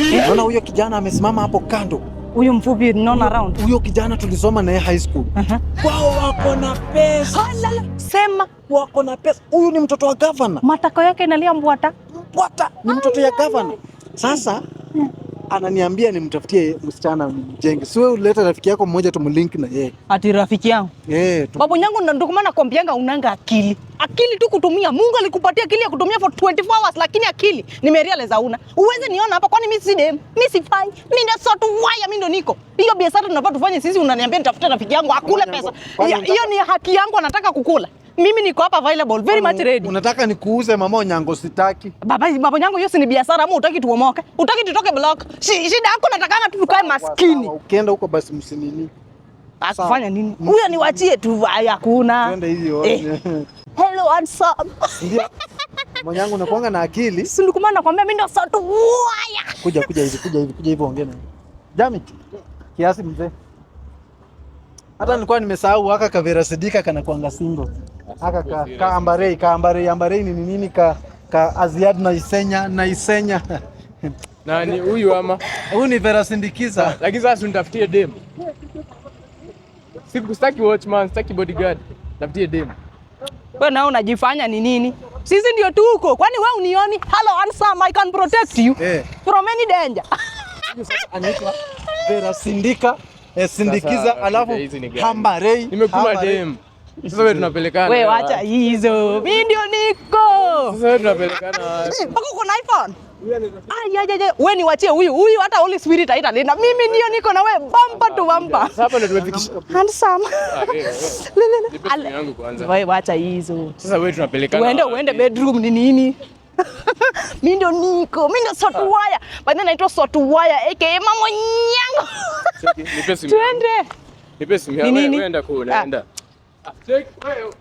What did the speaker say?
Unaona huyo kijana amesimama hapo kando. Huyo mfupi non around. Huyo kijana tulisoma naye high school. Wao wako na pesa. Sema wako na pesa. Huyu ni mtoto wa governor. Matako yake inalia mbwata. Mbwata ni mtoto ya governor. Sasa ananiambia nimtafutie msichana mjenge. Si wewe uleta rafiki yako mmoja tumlink na yeye. Ati rafiki yangu. Babu yangu ndo kwa maana nakwambianga unanga akili. Akili tu kutumia. Mungu alikupatia akili ya kutumia for 24 hours lakini akili nimerealize una. Uweze niona hapa kwani mimi si dem. Mimi sifai. Mimi ndo sort wire mimi ndo niko. Hiyo biashara tunafaa tufanye sisi unaniambia nitafute rafiki yangu akule pesa. Hiyo ni haki yangu anataka kukula. Mimi niko hapa available, very much ready. Unataka nikuuze mama Onyango sitaki. Baba Onyango hiyo si ni biashara ama utaki tuomoke? Utaki tutoke block? Shida yako natakanga tu tukae maskini. Ukienda huko basi msinini. Asifanya nini? Huyo niwachie tu hakuna. Twende hiyo. Hello handsome. Ndio. Onyango unakuanga na akili. Si ndikuma nakwambia mimi ndo sort wire. Kuja hivi ongea na. Jamit. Kiasi mzee. Hata nilikuwa nimesahau haka Kavera Sidika kana kuanga single. Haka ka ambarei ni nini ka Aziad na Isenya. Nani huyu ama? Huyu ni Vera Sindikiza. Lakini sasa unitafutie dem. Sitaki watchman, sitaki bodyguard. Tafutie dem. Wewe nao unajifanya ni nini? Sisi ndio tuko. Kwani wewe unioni? Hello handsome, I can protect you from any danger. Anaitwa Vera Sindika. Sindikiza alafu Hambarei. Nimekuma dem. Sasa wewe tunapelekana. Wewe acha hizo. Mimi ndio niko. Sasa wewe tunapelekana. Mpaka uko na iPhone? Wewe niwachie huyu hata Holy Spirit haitalinda. Mimi ndio niko na wewe bumper to bumper. Sasa hapa ndio tumefikisha. Handsome. Nipe yangu kwanza. Wewe acha hizo. Sasa wewe tunapelekana. Uende bedroom ni nini? Mimi ndio niko. Mimi ndio sort wire. Baadaye naitwa sort wire aka Mama Onyango. Nipe simu. Twende. Nipe simu. Wewe enda. Take wewe.